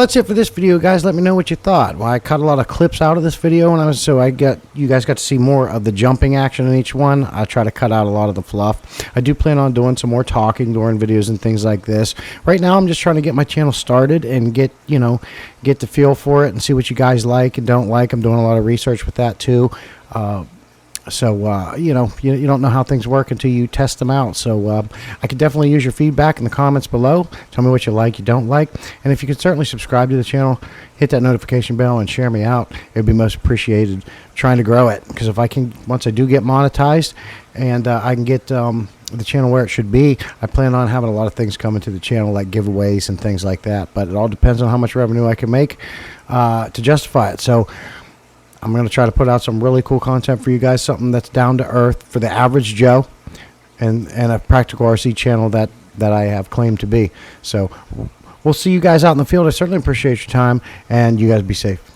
that's it for this video, guys. Let me know what you thought. Well, I cut a lot of clips out of this video, and you guys got to see more of the jumping action in each one. I try to cut out a lot of the fluff. I do plan on doing some more talking during videos and things like this. Right now, I'm just trying to get my channel started and get the feel for it and see what you guys like and don't like. I'm doing a lot of research with that too. So you don't know how things work until you test them out. So I could definitely use your feedback in the comments below. Tell me what you like, you don't like. And if you could certainly subscribe to the channel, hit that notification bell, and share me out. It would be most appreciated. I'm trying to grow it, because if I can, once I do get monetized and I can get the channel where it should be, I plan on having a lot of things coming to the channel, like giveaways and things like that. But it all depends on how much revenue I can make to justify it. So I'm going to try to put out some really cool content for you guys, something that's down to earth for the average Joe, and a practical RC channel that I have claimed to be. So we'll see you guys out in the field. I certainly appreciate your time, and you guys be safe.